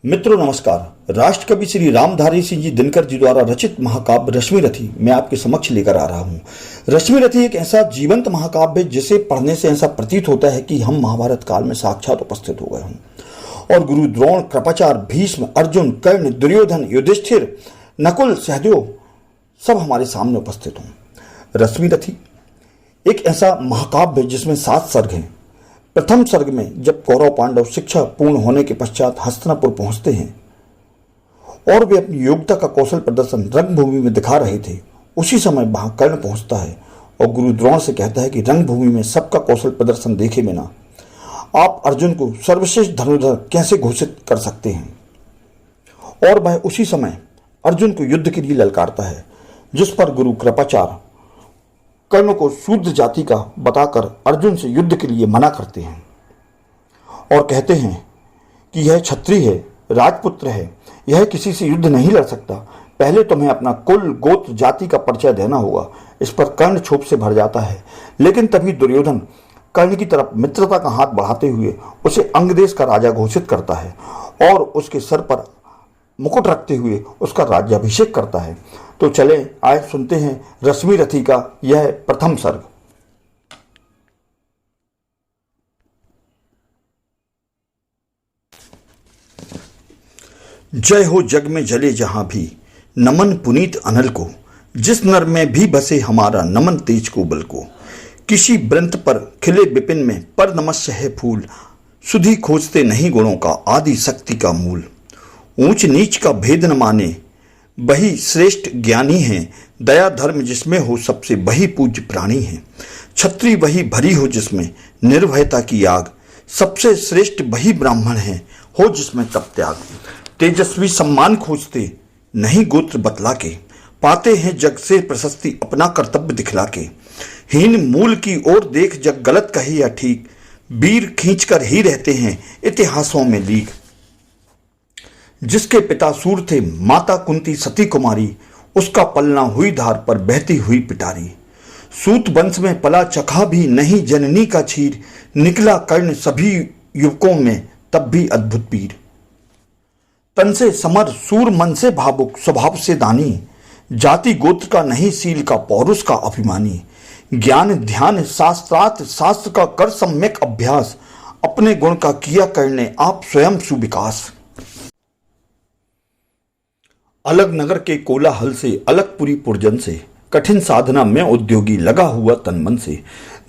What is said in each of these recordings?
मित्रों नमस्कार। राष्ट्रकवि श्री रामधारी सिंह जी दिनकर जी द्वारा रचित महाकाव्य रश्मिरथी मैं आपके समक्ष लेकर आ रहा हूं। रश्मिरथी एक ऐसा जीवंत महाकाव्य है जिसे पढ़ने से ऐसा प्रतीत होता है कि हम महाभारत काल में साक्षात उपस्थित हो गए हों और गुरु द्रोण, कृपाचार्य, भीष्म, अर्जुन, कर्ण, दुर्योधन, युधिष्ठिर, नकुल, सहदेव सब हमारे सामने उपस्थित हों। रश्मिरथी एक ऐसा महाकाव्य है जिसमें 7 सर्ग हैं। प्रथम सर्ग में जब कौरव पांडव शिक्षा पूर्ण होने के पश्चात हस्तिनापुर पहुंचते हैं और वे अपनी योग्यता का कौशल प्रदर्शन रंगभूमि में दिखा रहे थे, उसी समय वहां कर्ण पहुंचता है और गुरु द्रोण से कहता है कि रंगभूमि में सबका कौशल प्रदर्शन देखे बिना आप अर्जुन को सर्वश्रेष्ठ धनुर्धर कैसे घोषित कर सकते हैं। और वह उसी समय अर्जुन को युद्ध के लिए ललकारता है, जिस पर गुरु कृपाचार्य कर्ण को शूद्र जाति का बताकर अर्जुन से युद्ध के लिए मना करते हैं और कहते हैं कि यह क्षत्रिय है, राजपुत्र है, यह किसी से युद्ध नहीं लड़ सकता। पहले तुम्हें अपना कुल, गोत्र, जाति का परिचय देना होगा। इस पर कर्ण क्षोभ से भर जाता है, लेकिन तभी दुर्योधन कर्ण की तरफ मित्रता का हाथ बढ़ाते हुए उसे अंगदेश का राजा घोषित करता है और उसके सर पर मुकुट रखते हुए उसका राज्याभिषेक करता है। तो चले आए सुनते हैं रश्मिरथी का यह प्रथम सर्ग। जय हो जग में जले जहां भी, नमन पुनीत अनल को, जिस नर में भी बसे हमारा नमन तेज को बल को। किसी ब्रंत पर खिले विपिन में पर नमस्य है फूल, सुधि खोजते नहीं गुणों का आदि शक्ति का मूल। ऊंच नीच का भेद न माने वही श्रेष्ठ ज्ञानी है, दया धर्म जिसमें हो सबसे वही पूज्य प्राणी है। छत्री वही भरी हो जिसमें निर्भयता की आग, सबसे श्रेष्ठ वही ब्राह्मण है हो जिसमें तप त्याग। तेजस्वी सम्मान खोजते नहीं गोत्र बतला के, पाते हैं जग से प्रशस्ति अपना कर्तव्य दिखला के। हीन मूल की ओर देख जग गलत कहे या ठीक, वीर खींचकर ही रहते हैं इतिहासों में लीक। जिसके पिता सूर थे, माता कुंती सती कुमारी, उसका पलना हुई धार पर बहती हुई पिटारी। सूत वंश में पला चखा भी नहीं जननी का छीर, निकला कर्ण सभी युवकों में तब भी अद्भुत पीर। तन से समर सूर, मन से भावुक, स्वभाव से दानी, जाति गोत्र का नहीं सील का पौरुष का अभिमानी। ज्ञान ध्यान शास्त्रार्थ शास्त्र का कर सम्यक अभ्यास, अपने गुण का किया करने आप स्वयं सुविकास। अलग नगर के कोलाहल से, अलगपुरी पुरजन से, कठिन साधना में उद्योगी लगा हुआ तन मन से।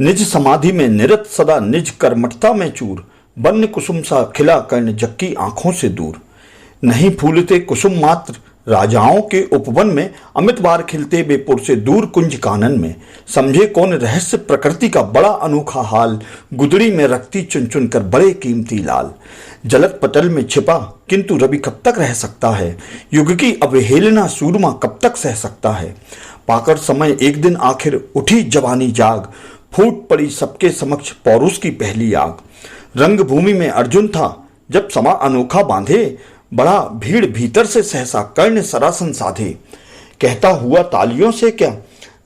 निज समाधि में निरत सदा निज कर्मठता में चूर, वन्य कुसुम सा खिला कर्ण जग की आंखों से दूर। नहीं फूलते कुसुम मात्र राजाओं के उपवन में, अमित बार खिलते बेपुर से दूर कुंज कानन में। समझे कौन रहस्य प्रकृति का बड़ा अनोखा हाल, गुदड़ी में रखती चुन चुन कर बड़े कीमती लाल। जलत पटल में छिपा किंतु रवि कब तक रह सकता है, युग की अवहेलना सूरमा कब तक सह सकता है। पाकर समय एक दिन आखिर उठी जवानी जाग, फूट पड़ी सबके समक्ष पौरुष की पहली आग। रंगभूमि में अर्जुन था जब समा अनोखा बांधे, बड़ा भीड़ भीतर से सहसा कर्ण सरासन साधे। कहता हुआ तालियों से क्या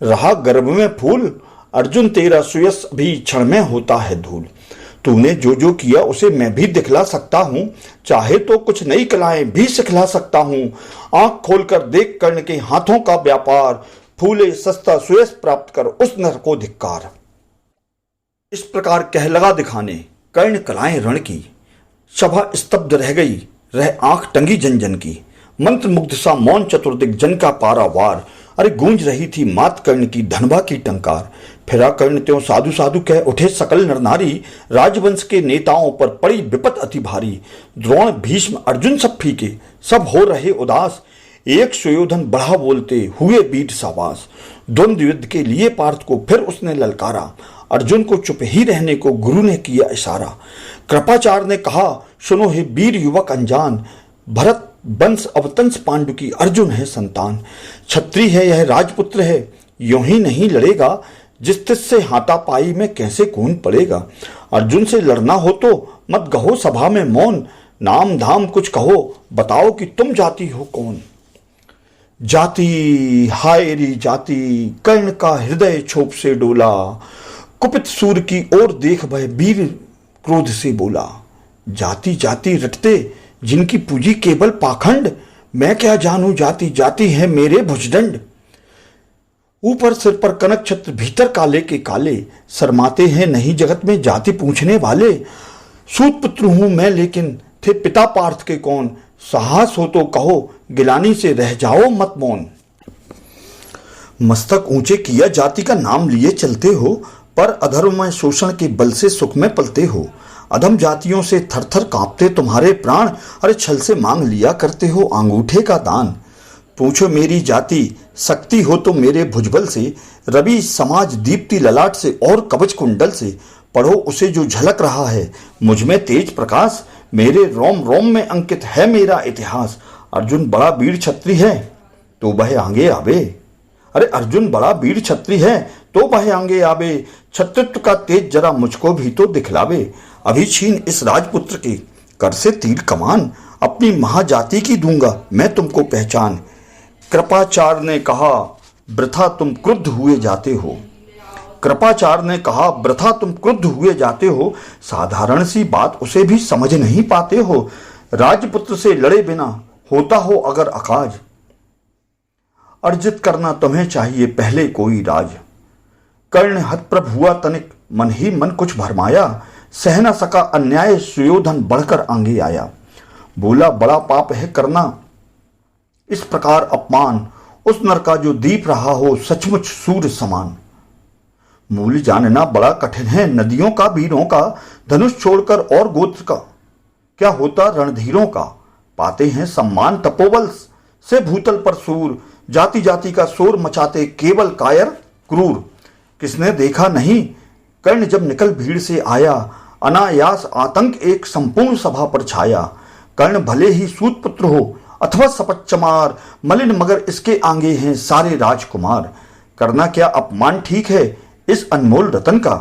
रहा गर्भ में फूल, अर्जुन तेरा सुयस अभी क्षण में होता है धूल। तूने जो जो किया उसे मैं भी दिखला सकता हूं, चाहे तो कुछ नई कलाएं भी सिखला सकता हूं। आंख खोलकर देख कर्ण के हाथों का व्यापार, फूले सस्ता सुयस प्राप्त कर उस नर को धिक्कार। इस प्रकार कह लगा दिखाने कर्ण कलाएं रण की, सभा स्तब्ध रह गई, रह आंख टंगी जन जन की। मंत्र मुग्ध सा मौन चतुर्दिक जन का पारावार, अरे गूंज रही थी मात कर्ण की धनबा की टंकार। फिरा कर्ण त्यों साधु साधु कह उठे सकल नर नारी, राजवंश के नेताओं पर पड़ी विपत अति भारी। द्रोण भीष्म अर्जुन सब फीके, सब हो रहे उदास, एक सुयोधन बढ़ा बोलते हुए वीर सावास। द्वंद्व युद्ध के लिए पार्थ को फिर उसने ललकारा, अर्जुन को चुप ही रहने को गुरु ने किया इशारा। कृपाचार्य ने कहा सुनो हे वीर युवक अनजान, भरत वंश अवतंस पांडु की अर्जुन है संतान। क्षत्रिय है यह राजपुत्र है, यूं ही नहीं लड़ेगा, जिस तिस से हाथापाई में कैसे कौन पड़ेगा। अर्जुन से लड़ना हो तो मत कहो सभा में मौन, नाम धाम कुछ कहो बताओ कि तुम जाति हो कौन। जाति हाय री जाति, कर्ण का हृदय क्षोभ से डोला, कुपित सूर की ओर देख वह वीर क्रोध से बोला। जाति जाति रटते जिनकी पूजी केवल पाखंड, मैं क्या जानू जाति जाति है मेरे भुजदंड। ऊपर सिर पर कनक छत्र, भीतर काले के काले, शर्माते हैं नहीं जगत में जाति पूछने वाले। सूत पुत्र हूं मैं लेकिन थे पिता पार्थ के कौन, साहस हो तो कहो गिलानी से रह जाओ मत मौन। मस्तक ऊंचे किया जाति का नाम लिए चलते हो, पर अधर्म में शोषण के बल से सुख में पलते हो। अधम जातियों से थर थर कांपते तुम्हारे प्राण, अरे छल से मांग लिया करते हो अंगूठे का दान। पूछो मेरी जाति शक्ति हो तो मेरे भुजबल से, रवि समाज दीप्ति ललाट से और कवच कुंडल से। पढ़ो उसे जो झलक रहा है मुझ में तेज प्रकाश, मेरे रोम रोम में अंकित है मेरा इतिहास। अर्जुन बड़ा वीर छत्री है तो वह आगे आवे, अरे अर्जुन बड़ा वीर छत्री है तो वह आगे आवे। छत्रित्व का तेज जरा मुझको भी तो दिखलावे, अभी छीन इस राजपुत्र के कर से तीर कमान। अपनी महाजाति की दूंगा मैं तुमको पहचान। कृपाचार्य ने कहा वृथा तुम क्रुद्ध हुए जाते हो, कृपाचार्य ने कहा वृथा तुम क्रुद्ध हुए जाते हो। साधारण सी बात उसे भी समझ नहीं पाते हो, राजपुत्र से लड़े बिना होता हो अगर अकाज। अर्जित करना तुम्हें चाहिए पहले कोई राज। कर्ण हतप्रभ हुआ तनिक, मन ही मन कुछ भरमाया। सह न सका अन्याय, सुयोधन बढ़कर आगे आया। बोला बड़ा पाप है करना इस प्रकार अपमान, उस नर का जो दीप रहा हो सचमुच सूर्य समान। मूल जानना बड़ा कठिन है नदियों का वीरों का, धनुष छोड़कर और गोत्र का क्या होता रणधीरों का। पाते हैं सम्मान तपोबल से भूतल पर सूर, जाति जाति का शोर मचाते केवल कायर क्रूर। किसने देखा नहीं कर्ण जब निकल भीड़ से आया, अनायास आतंक एक संपूर्ण सभा पर छाया। कर्ण भले ही सूत पुत्र हो अथवा शपथ चमार, मलिन मगर इसके आगे हैं सारे राजकुमार। करना क्या अपमान ठीक है इस अनमोल रतन का,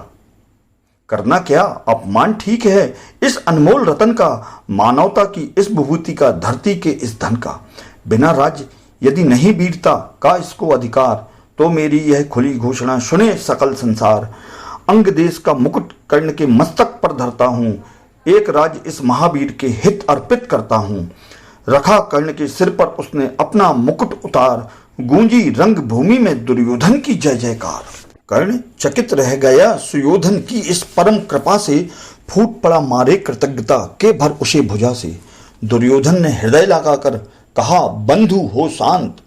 करना क्या अपमान ठीक है इस अनमोल रतन का। मानवता की इस विभूति का, धरती के इस धन का। बिना राज्य यदि नहीं वीरता का इसको अधिकार, तो मेरी यह खुली घोषणा सुने सकल संसार। अंग देश का मुकुट कर्ण के मस्तक पर धरता हूं, एक राज इस महावीर के हित अर्पित करता हूं। रखा कर्ण के सिर पर उसने अपना मुकुट उतार, गूंजी रंग भूमि में दुर्योधन की जय जयकार। कर्ण चकित रह गया सुयोधन की इस परम कृपा से, फूट पड़ा मारे कृतज्ञता के भर उसे भुजा से। दुर्योधन ने हृदय लगाकर कहा बंधु हो शांत,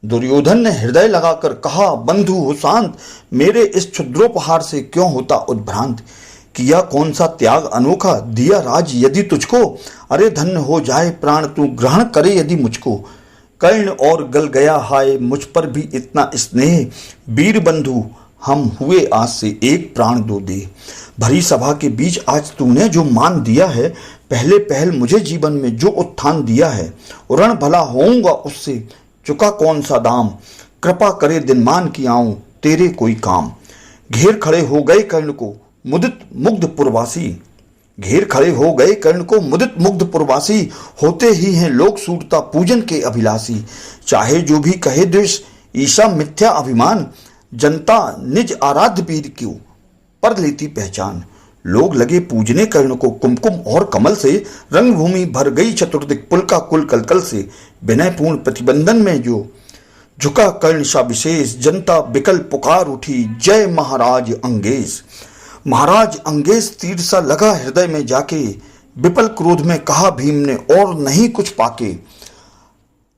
दुर्योधन ने हृदय लगाकर कहा बंधु हो शांत। मेरे इस क्षुद्रोपहार से क्यों होता उद्भ्रांत, किया कौन सा त्याग अनोखा, दिया राज यदि तुझको। अरे धन्य हो जाए प्राण तू ग्रहण करे यदि मुझको। कर्ण और गल गया हाय मुझ पर भी इतना स्नेह, वीर बंधु हम हुए आज से एक प्राण दो दे। भरी सभा के बीच आज तूने जो मान दिया है, पहले पहल मुझे जीवन में जो उत्थान दिया है, ऋण भला होऊंगा उससे चुका कौन सा दाम। कृपा करे दिनमान की आऊं तेरे कोई काम। घेर खड़े हो गए कर्ण को मुदित मुग्ध पुरवासी, घेर खड़े हो गए कर्ण को मुदित मुग्ध पुरवासी। होते ही हैं लोग सूरता पूजन के अभिलाषी, चाहे जो भी कहे द्वेष ईशा मिथ्या अभिमान। जनता निज आराध्य वीर क्यों पर लेती पहचान। लोग लगे पूजने कर्ण को कुमकुम और कमल से, रंगभूमि भर गई चतुर्दिक पुल का कुल कलकल से। विनयपूर्ण प्रतिबंधन में जो झुका कर्ण सा विशेष, जनता बिकल पुकार उठी जय महाराज अंगेज। महाराज अंगेज तीर सा लगा हृदय में जाके, विपल क्रोध में कहा भीम ने और नहीं कुछ पाके।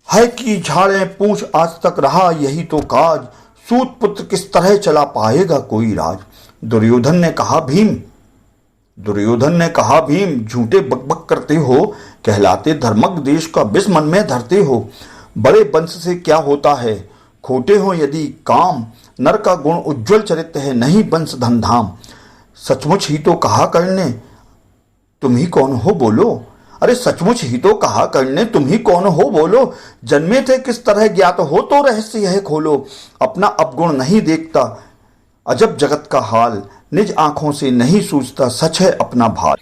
है कि झाड़े पूछ आज तक रहा यही तो काज, सूत पुत्र किस तरह चला पाएगा कोई राज। दुर्योधन ने कहा भीम, दुर्योधन ने कहा भीम झूठे बकबक करते हो, कहलाते धर्मज्ञ देश का विष मन में धरते हो। बड़े वंश से क्या होता है खोटे हो यदि काम, नर का गुण उज्जवल चरित्र है नहीं वंश धन धाम। सचमुच ही तो कहा कर्ण ने तुम ही कौन हो बोलो, अरे सचमुच ही तो कहा कर्ण ने तुम ही कौन हो बोलो। जन्मे थे किस तरह ज्ञात हो तो रहस्य यह खोलो, अपना अपगुण नहीं देखता अजब जगत का हाल, निज आंखों से नहीं सूझता सच है अपना भाल।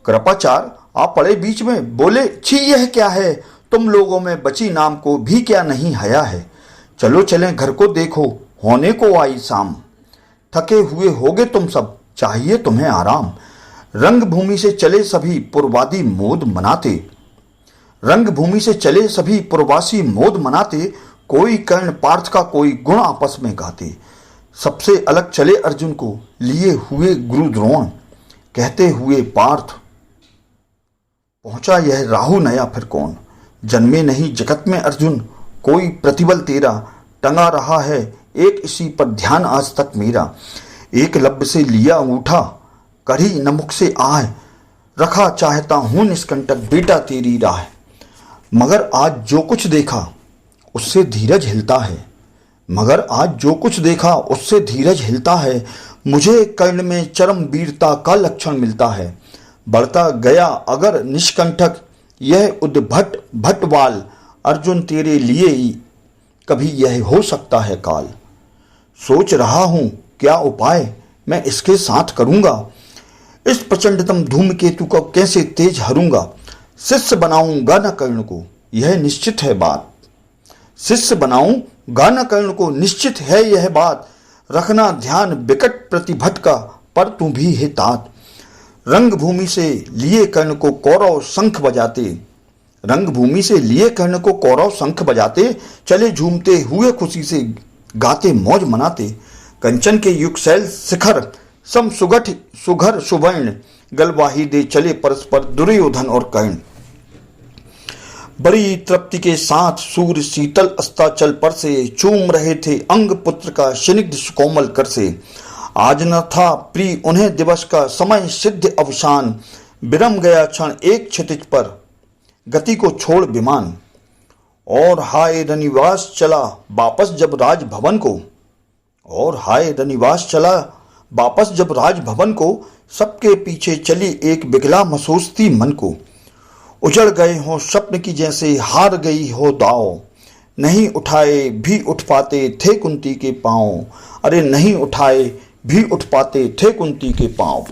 कृपाचार्य आप पड़े बीच में बोले छी यह क्या है, तुम लोगों में बची नाम को भी क्या नहीं हया है। चलो चलें घर को देखो होने को आई शाम, थके हुए होगे तुम सब चाहिए तुम्हें आराम। रंग भूमि से चले सभी पुरवादी मोद मनाते, रंगभूमि से चले सभी प्रवासी मोद मनाते, कोई कर्ण पार्थ का कोई गुण आपस में गाते। सबसे अलग चले अर्जुन को लिए हुए गुरु द्रोण, कहते हुए पार्थ पहुंचा यह राहु नया फिर कौन। जन्मे नहीं जगत में अर्जुन, कोई प्रतिबल तेरा, टंगा रहा है एक इसी पर ध्यान आज तक मेरा। एक लब से लिया उठा, करी न मुख से आह, रखा चाहता हूं निष्कंटक बेटा तेरी राह। मगर आज जो कुछ देखा उससे धीरज हिलता है, मगर आज जो कुछ देखा उससे धीरज हिलता है। मुझे कर्ण में चरम वीरता का लक्षण मिलता है। बढ़ता गया अगर निष्कंटक यह उद्भट भटवाल, अर्जुन तेरे लिए ही कभी यह हो सकता है काल। सोच रहा हूं क्या उपाय मैं इसके साथ करूंगा, इस प्रचंडतम धूमकेतु को कैसे तेज हरूंगा। शिष्य बनाऊंगा न कर्ण को यह निश्चित है बात, शिष्य बनाऊंगा न कर्ण को निश्चित है यह बात। रखना ध्यान विकट प्रतिभट का पर तू भी है तात। रंगभूमि से लिए कर्ण को कौरव शंख बजाते, रंगभूमि से लिए कर्ण को कौरव शंख बजाते, चले झूमते हुए खुशी से गाते मौज मनाते। कंचन के युगशैल शिखर सम सुगठ सुघर सुवर्ण, गलवाही दे चले परस्पर दुर्योधन और कर्ण। बड़ी तृप्ति के साथ सूर्य शीतल अस्ताचल पर से चूम रहे थे अंग पुत्र का स्निग्ध सुकोमल कर से। आज न था प्रिय उन्हें दिवस का समय सिद्ध अवसान, विरम गया क्षण एक क्षितिज पर गति को छोड़ विमान। और हाय रनिवास चला वापस जब राजभवन को, और हाय रनिवास चला वापस जब राजभवन को, सबके पीछे चली एक बिगला महसूसती मन को। उजड़ गए हो स्वप्न की जैसे हार गई हो दाव, नहीं उठाए भी उठ पाते थे कुंती के पांव। अरे नहीं उठाए भी उठ पाते थे कुंती के पांव।